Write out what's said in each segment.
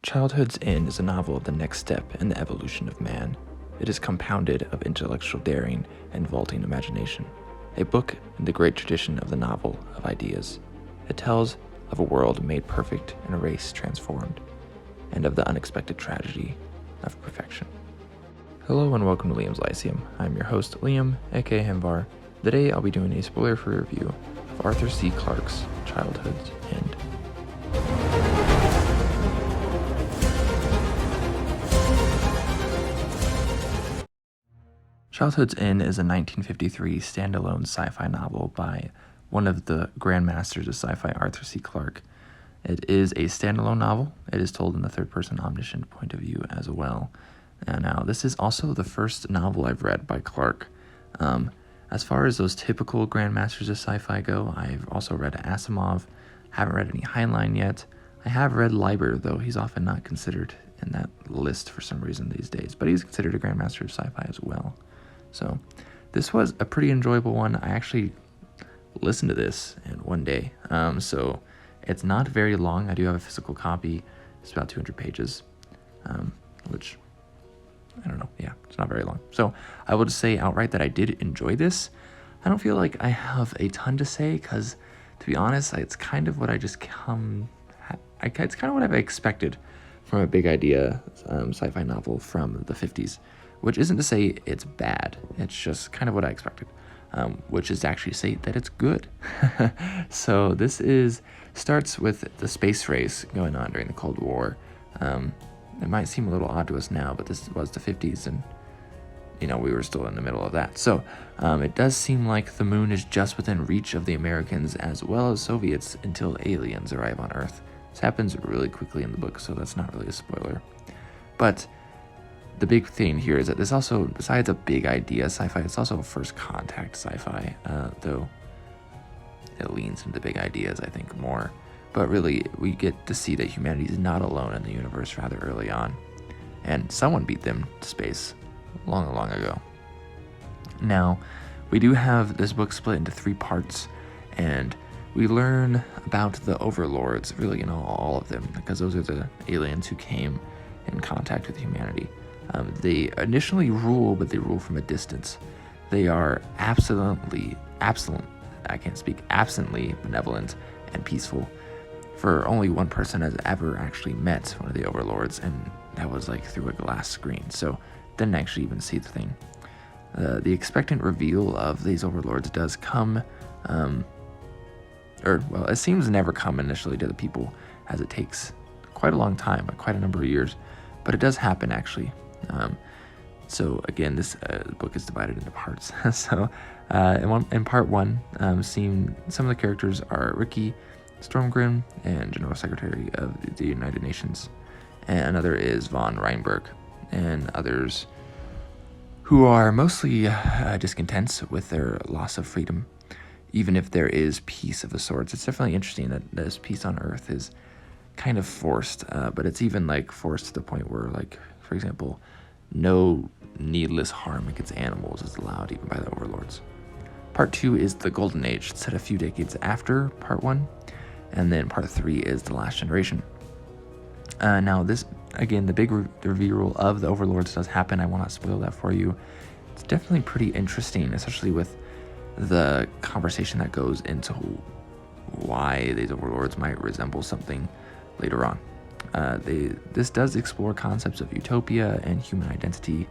Childhood's End is a novel of the next step in the evolution of man. It is compounded of intellectual daring and vaulting imagination, a book in the great tradition of the novel of ideas. It tells of a world made perfect and a race transformed, and of the unexpected tragedy of perfection. Hello and welcome to Liam's Lyceum. I'm your host, Liam, aka Hemvar. Today I'll be doing a spoiler-free review of Arthur C. Clarke's Childhood's End. Childhood's End is a 1953 standalone sci-fi novel by one of the grandmasters of sci-fi, Arthur C. Clarke. It is a standalone novel. It is told in the third-person omniscient point of view as well. Now, this is also the first novel I've read by Clarke. As far as those typical grandmasters of sci-fi go, I've also read Asimov. Haven't read any Heinlein yet. I have read Leiber, though he's often not considered in that list for some reason these days, but he's considered a grandmaster of sci-fi as well. So this was a pretty enjoyable one. I actually listened to this in one day. So it's not very long. I do have a physical copy. It's about 200 pages, which, I don't know. Yeah, it's not very long. So I will just say outright that I did enjoy this. I don't feel like I have a ton to say because, to be honest, it's kind of what it's kind of what I've expected from a big idea sci-fi novel from the 50s. Which isn't to say it's bad, it's just kind of what I expected, which is to actually say that it's good. So this starts with the space race going on during the Cold War. It might seem a little odd to us now, but this was the 50s and, we were still in the middle of that. So it does seem like the moon is just within reach of the Americans as well as Soviets until aliens arrive on Earth. This happens really quickly in the book, so that's not really a spoiler. But the big thing here is that this also, besides a big idea sci-fi, it's also a first contact sci-fi, though it leans into big ideas, I think, more. But really, we get to see that humanity is not alone in the universe rather early on. And someone beat them to space long, long ago. Now, we do have this book split into 3 parts, and we learn about the overlords, really, all of them, because those are the aliens who came in contact with humanity. They initially rule, but they rule from a distance. They are absently benevolent and peaceful. For only one person has ever actually met one of the overlords, and that was through a glass screen, so didn't actually even see the thing. The expectant reveal of these overlords does come, it seems to never come initially to the people, as it takes quite a long time, quite a number of years, but it does happen actually. So again, this book is divided into parts. So in part 1, some of the characters are Ricky Stormgren and General Secretary of the United Nations, and another is von Reinberg, and others who are mostly discontents with their loss of freedom, even if there is peace of the sorts. It's definitely interesting that this peace on Earth is kind of forced, but it's even forced to the point where, for example, no needless harm against animals is allowed even by the overlords. Part 2 is the Golden Age, set a few decades after Part 1, and then Part 3 is the Last Generation. Now this, again, the big reveal of the overlords does happen. I will not spoil that for you. It's definitely pretty interesting, especially with the conversation that goes into why these overlords might resemble something later on. This does explore concepts of utopia and human identity,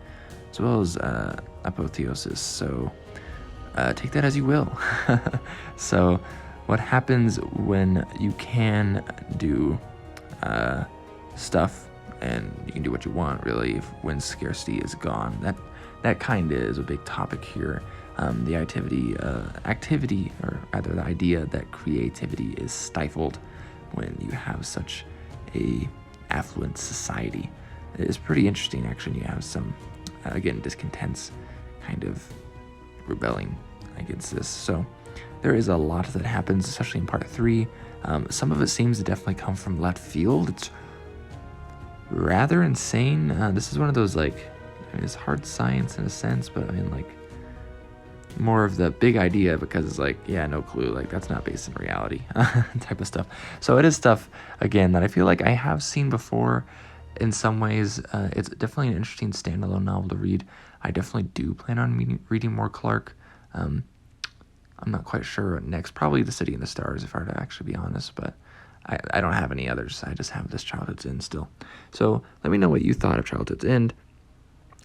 as well as apotheosis, so take that as you will. So what happens when you can do stuff and you can do what you want, really, when scarcity is gone? That kind of is a big topic here. The the idea that creativity is stifled when you have such a affluent society. It is pretty interesting, actually. You have some, again, discontents kind of rebelling against this. So there is a lot that happens, especially in Part 3. Some of it seems to definitely come from left field. It's rather insane. This is one of those, it's hard science in a sense, but more of the big idea, because it's like, yeah, no clue, like that's not based in reality type of stuff. So it is stuff, again, that I feel like I have seen before in some ways. It's definitely an interesting standalone novel to read. I definitely do plan on reading more Clarke. I'm not quite sure what next. Probably The City and the Stars, if I were to actually be honest, but I don't have any others. I just have this Childhood's End still. So let me know what you thought of Childhood's End.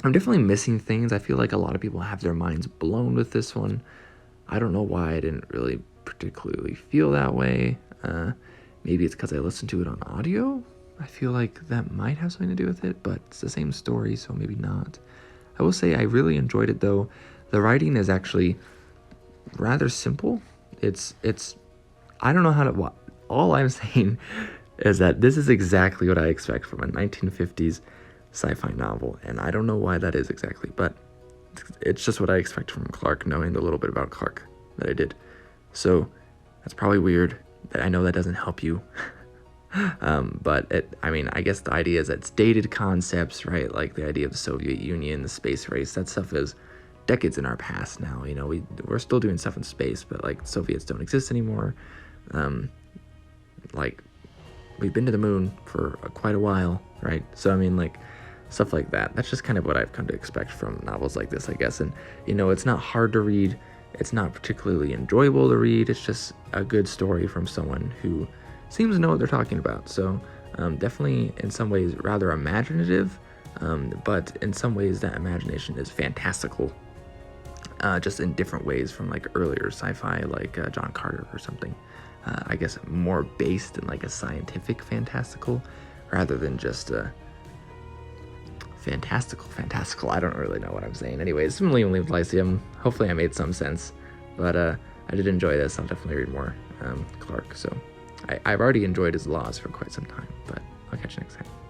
I'm definitely missing things. I feel like a lot of people have their minds blown with this one. I don't know why I didn't really particularly feel that way. Maybe it's because I listened to it on audio. I feel like that might have something to do with it, but it's the same story, so maybe not. I will say I really enjoyed it, though. The writing is actually rather simple. It's I don't know how to... All I'm saying is that this is exactly what I expect from a 1950s sci-fi novel, and I don't know why that is exactly, but it's just what I expect from Clarke, knowing the little bit about Clarke that I did. So that's probably weird. I know that doesn't help you. But I guess the idea is that it's dated concepts, right? Like the idea of the Soviet Union, the space race, that stuff is decades in our past now. You know, we're still doing stuff in space, but like Soviets don't exist anymore. Like we've been to the moon for quite a while, right? So like stuff like that. That's just kind of what I've come to expect from novels like this, I guess. And it's not hard to read. It's not particularly enjoyable to read. It's just a good story from someone who seems to know what they're talking about. So definitely in some ways rather imaginative, but in some ways that imagination is fantastical, just in different ways from like earlier sci-fi, like John Carter or something. I guess more based in like a scientific fantastical rather than just fantastical. I don't really know what I'm saying. Anyways, from Liam Lyceum. Hopefully I made some sense, but I did enjoy this. I'll definitely read more Clarke. So I've already enjoyed his laws for quite some time, but I'll catch you next time.